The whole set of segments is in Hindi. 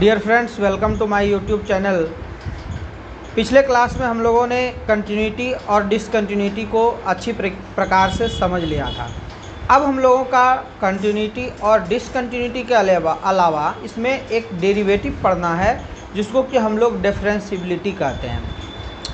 Dear friends, welcome to my YouTube channel. पिछले क्लास में हम लोगों ने कंटिन्यूटी और डिसकंटिन्यूटी को अच्छी प्रकार से समझ लिया था। अब हम लोगों का कंटिन्यूटी और डिसकंटिन्यूटी के अलावा इसमें एक डेरिवेटिव पढ़ना है जिसको कि हम लोग डिफरेंशियबिलिटी कहते हैं।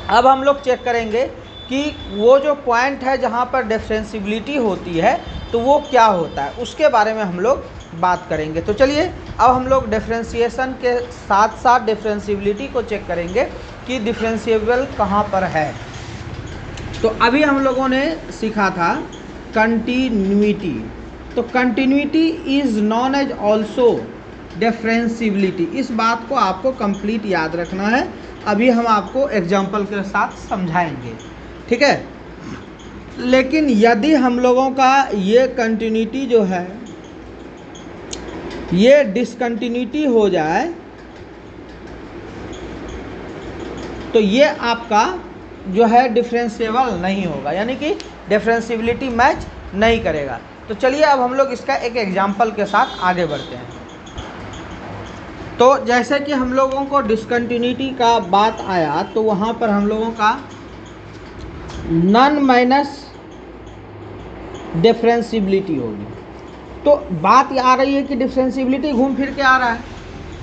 अब हम लोग चेक करेंगे कि वो जो पॉइंट है जहाँ पर डिफरेंशियबिलिटी होती है तो वो क्या होता है, उसके बारे में हम लोग बात करेंगे। तो चलिए अब हम लोग डिफरेंशिएशन के साथ साथ डिफरेंशियबिलिटी को चेक करेंगे कि डिफरेंशिएबल कहाँ पर है। तो अभी हम लोगों ने सीखा था कंटिन्यूटी। तो continuity is known as also differentiability. इस बात को आपको कंप्लीट याद रखना है। अभी हम आपको एग्जाम्पल के साथ समझाएंगे, ठीक है। लेकिन यदि हम लोगों का ये कंटिन्यूटी जो है ये डिसकंटिन्यूटी हो जाए तो ये आपका जो है डिफरेंशिएबल नहीं होगा, यानी कि डिफरेंशियबिलिटी मैच नहीं करेगा। तो चलिए अब हम लोग इसका एक एग्जाम्पल के साथ आगे बढ़ते हैं। तो जैसे कि हम लोगों को डिसकंटिन्यूटी का बात आया तो वहाँ पर हम लोगों का नन माइनस डिफरेंशियबिलिटी होगी। तो बात आ रही है कि डिफरेंशियबिलिटी घूम फिर के आ रहा है,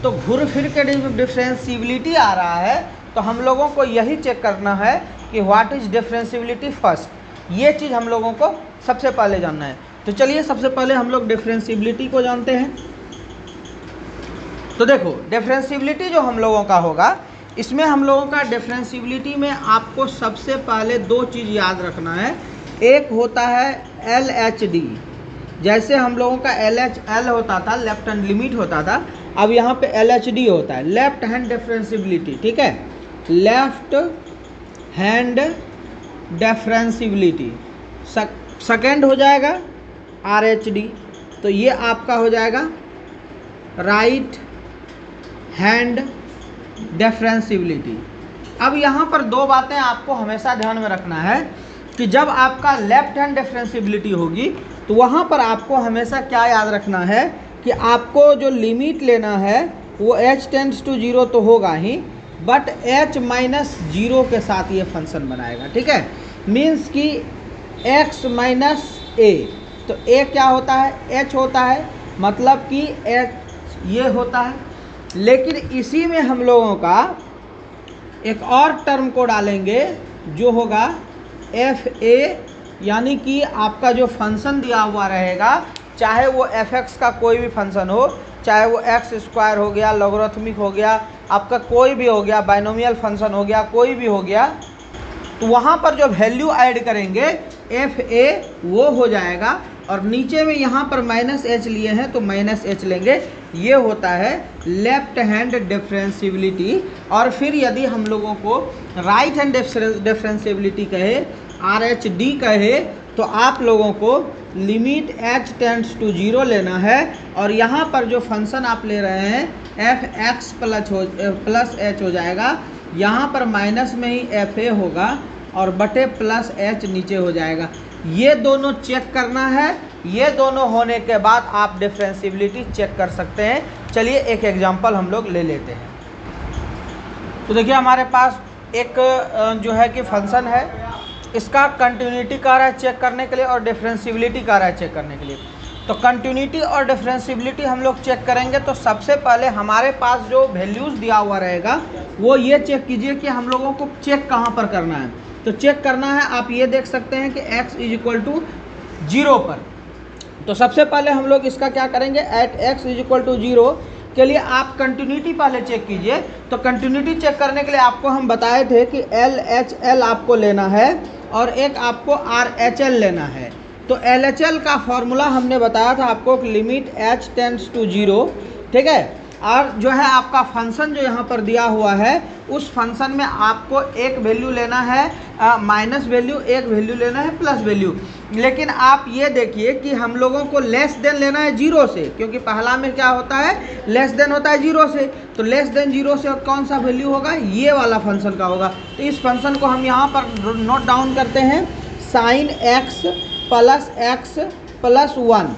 तो घूम फिर के डिफरेंशियबिलिटी आ रहा है तो हम लोगों को यही चेक करना है कि व्हाट इज़ डिफरेंशियबिलिटी फर्स्ट। ये चीज़ हम लोगों को सबसे पहले जानना है। तो चलिए सबसे पहले हम लोग डिफरेंशियबिलिटी को जानते हैं। तो देखो डिफरेंशियबिलिटी जो हम लोगों का होगा, इसमें हम लोगों का डिफरेंशियबिलिटी में आपको सबसे पहले दो चीज़ याद रखना है। एक होता है LHD, जैसे हम लोगों का LHL होता था, लेफ्ट हैंड लिमिट होता था, अब यहाँ पे LHD होता है, लेफ्ट हैंड डिफरेंशियबिलिटी, ठीक है। Left hand differentiability. सेकेंड हो जाएगा RHD, तो ये आपका हो जाएगा राइट हैंड डिफरेंशियबिलिटी। अब यहाँ पर दो बातें आपको हमेशा ध्यान में रखना है कि जब आपका लेफ्ट हैंड डिफरेंशियबिलिटी होगी तो वहाँ पर आपको हमेशा क्या याद रखना है कि आपको जो लिमिट लेना है वो h टेंड्स टू 0 तो होगा ही, बट h माइनस 0 के साथ ये फंक्शन बनाएगा, ठीक है। मीन्स कि x माइनस a, तो a क्या होता है, h होता है, मतलब कि h ये होता है। लेकिन इसी में हम लोगों का एक और टर्म को डालेंगे जो होगा fa, यानी कि आपका जो फंक्शन दिया हुआ रहेगा, चाहे वो fx का कोई भी फंक्शन हो, चाहे वो एक्स स्क्वायर हो गया, लॉगरिथमिक हो गया, आपका कोई भी हो गया, बाइनोमियल फंक्शन हो गया, कोई भी हो गया, तो वहाँ पर जो वैल्यू ऐड करेंगे fa वो हो जाएगा। और नीचे में यहाँ पर माइनस h लिए हैं तो माइनस h लेंगे। ये होता है लेफ्ट हैंड डिफरेंशियबिलिटी। और फिर यदि हम लोगों को राइट हैंड डिफरेंशियबिलिटी कहे, RHD कहे, तो आप लोगों को लिमिट h टेंड्स टू 0 लेना है और यहाँ पर जो फंक्शन आप ले रहे हैं fx प्लस h हो जाएगा। यहाँ पर माइनस में ही fa होगा और बटे प्लस h नीचे हो जाएगा। ये दोनों चेक करना है। ये दोनों होने के बाद आप डिफरेंशियबिलिटी चेक कर सकते हैं। चलिए एक एग्जांपल हम लोग ले लेते हैं। तो देखिए हमारे पास एक जो है कि फंक्शन है, इसका कंटिन्यूटी का रहा है चेक करने के लिए और डिफरेंशियबिलिटी का रहा है चेक करने के लिए। तो कंटिन्यूटी और डिफरेंशियबिलिटी हम लोग चेक करेंगे तो सबसे पहले हमारे पास जो वैल्यूज़ दिया हुआ रहेगा वो ये चेक कीजिए कि हम लोगों को चेक कहाँ पर करना है। तो चेक करना है, आप ये देख सकते हैं कि x इज इक्वल टू 0 पर। तो सबसे पहले हम लोग इसका क्या करेंगे, at x is equal to 0 के लिए आप कंटिन्यूटी पहले चेक कीजिए। तो कंटिन्यूटी चेक करने के लिए आपको हम बताए थे कि LHL आपको लेना है और एक आपको RHL लेना है। तो LHL का फॉर्मूला हमने बताया था आपको, लिमिट h टेंड्स टू 0, ठीक है। और जो है आपका फंक्शन जो यहाँ पर दिया हुआ है उस फंक्शन में आपको एक वैल्यू लेना है माइनस वैल्यू, एक वैल्यू लेना है प्लस वैल्यू। लेकिन आप ये देखिए कि हम लोगों को लेस देन लेना है 0 से, क्योंकि पहला में क्या होता है, लेस देन होता है 0 से। तो लेस देन 0 से और कौन सा वैल्यू होगा, ये वाला फंक्शन का होगा। तो इस फंक्शन को हम यहाँ पर नोट डाउन करते हैं, साइन x प्लस 1।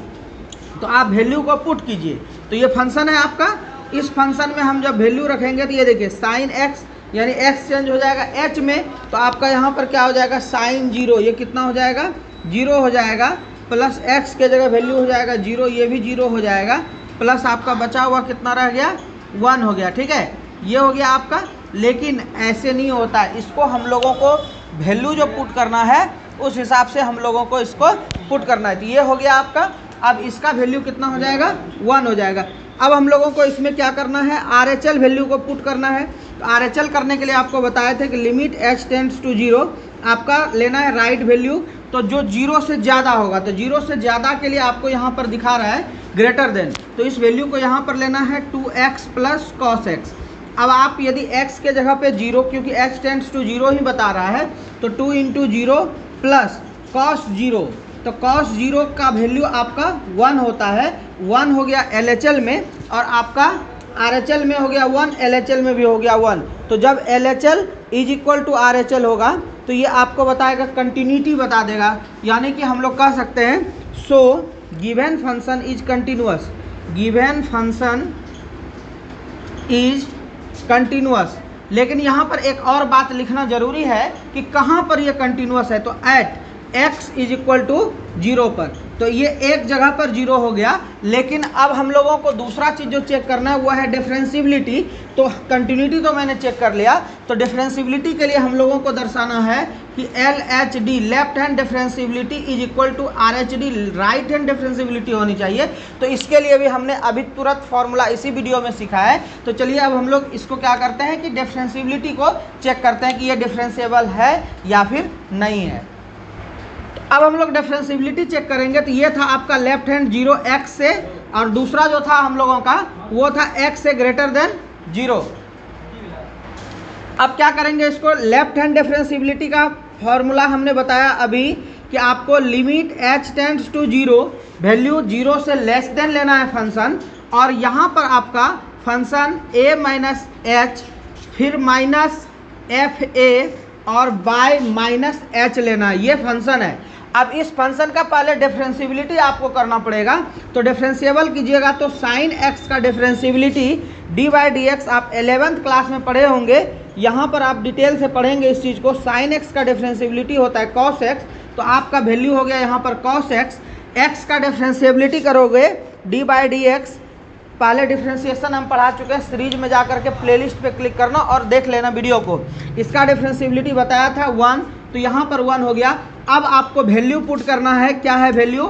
तो आप वैल्यू को पुट कीजिए, तो ये फंक्शन है आपका इस फंक्शन में हम जब वैल्यू रखेंगे तो ये देखिए साइन एक्स यानी एक्स चेंज हो जाएगा एच में, तो आपका यहाँ पर क्या हो जाएगा साइन जीरो, ये कितना हो जाएगा जीरो हो जाएगा, प्लस एक्स के जगह वैल्यू हो जाएगा जीरो, ये भी जीरो हो जाएगा, प्लस आपका बचा हुआ कितना रह गया 1 हो गया। ठीक है, ये हो गया आपका। लेकिन ऐसे नहीं होता है, इसको हम लोगों को वैल्यू जो पुट करना है उस हिसाब से हम लोगों को इसको पुट करना है। तो ये हो गया आपका। अब इसका वैल्यू कितना हो जाएगा 1 हो जाएगा। अब हम लोगों को इसमें क्या करना है, RHL वैल्यू को पुट करना है। तो RHL करने के लिए आपको बताए थे कि लिमिट h टेंड्स टू 0 आपका लेना है राइट वैल्यू, तो जो 0 से ज़्यादा होगा, तो 0 से ज़्यादा के लिए आपको यहाँ पर दिखा रहा है ग्रेटर देन, तो इस वैल्यू को यहाँ पर लेना है 2x प्लस कॉस एक्स। अब आप यदि x के जगह पे 0, क्योंकि h टेंड्स टू 0 ही बता रहा है, तो 2 इंटू 0 प्लस कॉस 0, तो कॉस 0 का वैल्यू आपका 1 होता है। 1 हो गया LHL में, और आपका RHL में हो गया 1, LHL में भी हो गया 1। तो जब LHL is equal to RHL होगा तो ये आपको बताएगा कंटिन्यूटी बता देगा, यानी कि हम लोग कह सकते हैं so given function is continuous, given function is continuous. लेकिन यहाँ पर एक और बात लिखना जरूरी है कि कहाँ पर ये कंटिन्यूअस है, तो at x is equal to 0 पर, तो ये एक जगह पर 0 हो गया। लेकिन अब हम लोगों को दूसरा चीज़ जो चेक करना है वो है डिफरेंशिबिलिटी। तो कंटिन्यूटी तो मैंने चेक कर लिया, तो डिफरेंशिबिलिटी के लिए हम लोगों को दर्शाना है कि LHD left hand differentiability is equal to RHD right hand differentiability होनी चाहिए। तो इसके लिए भी हमने अभी तुरंत फॉर्मूला इसी वीडियो में सीखा है। तो चलिए अब हम लोग इसको क्या करते हैं कि डिफरेंशिबिलिटी को चेक करते हैं कि ये डिफरेंशिएबल है या फिर नहीं है। अब हम लोग डिफरेंशिबिलिटी चेक करेंगे। तो ये था आपका लेफ्ट हैंड 0 x से, और दूसरा जो था हम लोगों का वो था x से ग्रेटर देन 0। अब क्या करेंगे, इसको लेफ्ट हैंड डिफरेंशिबिलिटी का फॉर्मूला हमने बताया अभी कि आपको limit h tends to 0, value 0 से लेस देन लेना है फंक्शन, और यहाँ पर आपका फंक्शन a माइनस एच फिर माइनस एफ ए और बाय माइनस एच लेना है, ये फंक्शन है। अब इस फंक्शन का पहले डिफरेंशिबिलिटी आपको करना पड़ेगा। तो डिफरेंशिएबल कीजिएगा तो साइन एक्स का डिफरेंशिबिलिटी डी बाई डी एक्स आप 11th क्लास में पढ़े होंगे, यहाँ पर आप डिटेल से पढ़ेंगे इस चीज़ को। साइन एक्स का डिफरेंशिबिलिटी होता है कॉस एक्स, तो आपका वैल्यू हो गया यहाँ पर कॉस एक्स। एक्स का डिफरेंशिएबिलिटी करोगे डी बाई डी एक्स, पहले डिफरेंशिएशन हम पढ़ा चुके हैं, सीरीज में जा करके प्लेलिस्ट पे क्लिक करना और देख लेना वीडियो को। इसका डिफरेंशिएबिलिटी बताया था 1, तो यहाँ पर 1 हो गया। अब आपको वैल्यू पुट करना है, क्या है वैल्यू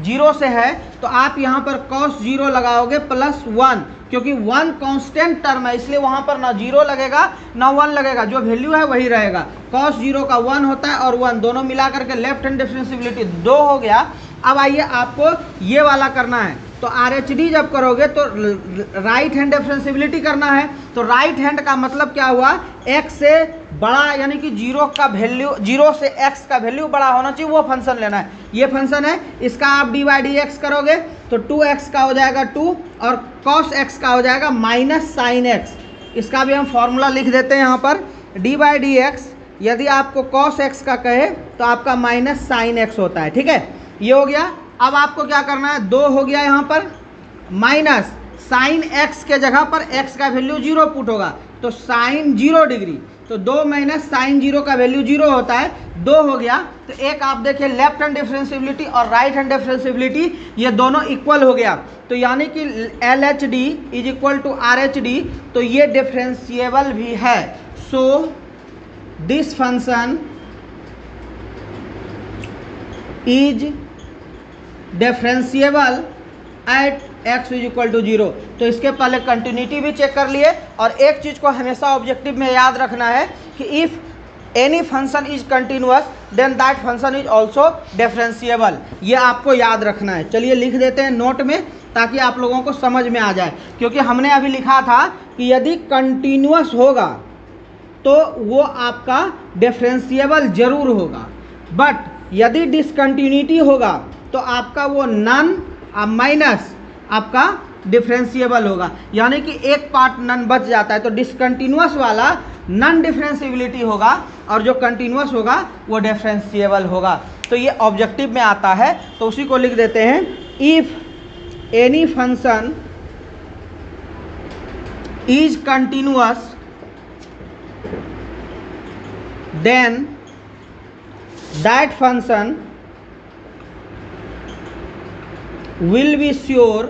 0 से है, तो आप यहाँ पर cos 0 लगाओगे प्लस 1, क्योंकि 1 कांस्टेंट टर्म है इसलिए वहाँ पर ना 0 लगेगा ना 1 लगेगा, जो वैल्यू है वही रहेगा। cos 0 का 1 होता है और 1 दोनों मिला करके लेफ्ट हैंड डिफरेंशिबिलिटी 2 हो गया। अब आइए आपको ये वाला करना है, तो RHD जब करोगे तो राइट हैंड डिफरेंशिबिलिटी करना है। तो राइट हैंड का मतलब क्या हुआ, x से बड़ा, यानी कि 0 का वैल्यू 0 से x का वैल्यू बड़ा होना चाहिए, वो फंक्शन लेना है। ये फंक्शन है, इसका आप डी बाई डी एक्स करोगे तो 2x का हो जाएगा 2 और cos x का हो जाएगा माइनस साइन x। इसका भी हम फॉर्मूला लिख देते हैं यहाँ पर, डी बाई डी एक्स यदि आपको cos x का कहे तो आपका माइनस साइन x होता है। ठीक है, ये हो गया। अब आपको क्या करना है, 2 हो गया यहाँ पर, माइनस साइन x के जगह पर x का वैल्यू 0 पुट होगा, तो साइन 0 डिग्री, तो 2 माइनस साइन 0 का वैल्यू 0 होता है, 2 हो गया। तो एक आप देखिए लेफ्ट हैंड डिफरेंशिबिलिटी और राइट हैंड डिफरेंशिबिलिटी ये दोनों इक्वल हो गया, तो यानी कि LHD is equal to RHD, तो ये डिफरेंशिएबल भी है। So this function is differentiable at x is equal to 0। तो इसके पहले कंटिन्यूटी भी चेक कर लिए, और एक चीज़ को हमेशा ऑब्जेक्टिव में याद रखना है कि if any function is continuous then that function is also differentiable, ये आपको याद रखना है। चलिए लिख देते हैं नोट में ताकि आप लोगों को समझ में आ जाए, क्योंकि हमने अभी लिखा था कि यदि कंटिन्यूअस होगा तो वो आपका डिफरेंशिएबल जरूर होगा, बट यदि डिसकंटिन्यूटी होगा तो आपका वो नन माइनस आपका डिफरेंशिएबल होगा, यानी कि एक पार्ट नन बच जाता है। तो डिसकंटिन्यूअस वाला नन डिफरेंशिएबिलिटी होगा और जो कंटिन्यूअस होगा वो डिफरेंशिएबल होगा। तो ये ऑब्जेक्टिव में आता है, तो उसी को लिख देते हैं, if any function is continuous, then that function will be sure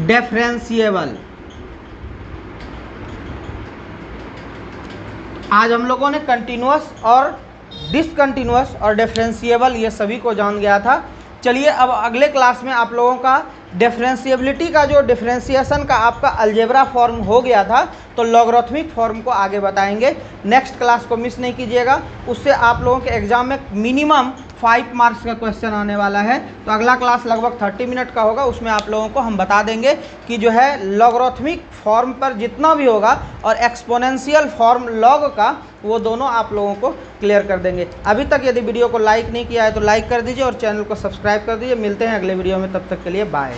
differentiable. आज हम लोगों ने कंटिन्यूअस और डिसकंटिन्यूअस और डिफरेंशिएबल ये सभी को जान गया था। चलिए अब अगले क्लास में आप लोगों का डिफरेंशिएबिलिटी का जो डिफरेंशिएशन का आपका अलजेब्रा फॉर्म हो गया था तो लॉगरिथमिक फॉर्म को आगे बताएंगे। नेक्स्ट क्लास को मिस नहीं कीजिएगा, उससे आप लोगों के एग्जाम में मिनिमम 5 मार्क्स का क्वेश्चन आने वाला है। तो अगला क्लास लगभग 30 मिनट का होगा, उसमें आप लोगों को हम बता देंगे कि जो है लॉगरिथमिक फॉर्म पर जितना भी होगा और एक्सपोनेंशियल फॉर्म लॉग का वो दोनों आप लोगों को क्लियर कर देंगे। अभी तक यदि वीडियो को लाइक नहीं किया है तो लाइक कर दीजिए और चैनल को सब्सक्राइब कर दीजिए। मिलते हैं अगले वीडियो में, तब तक के लिए बाय।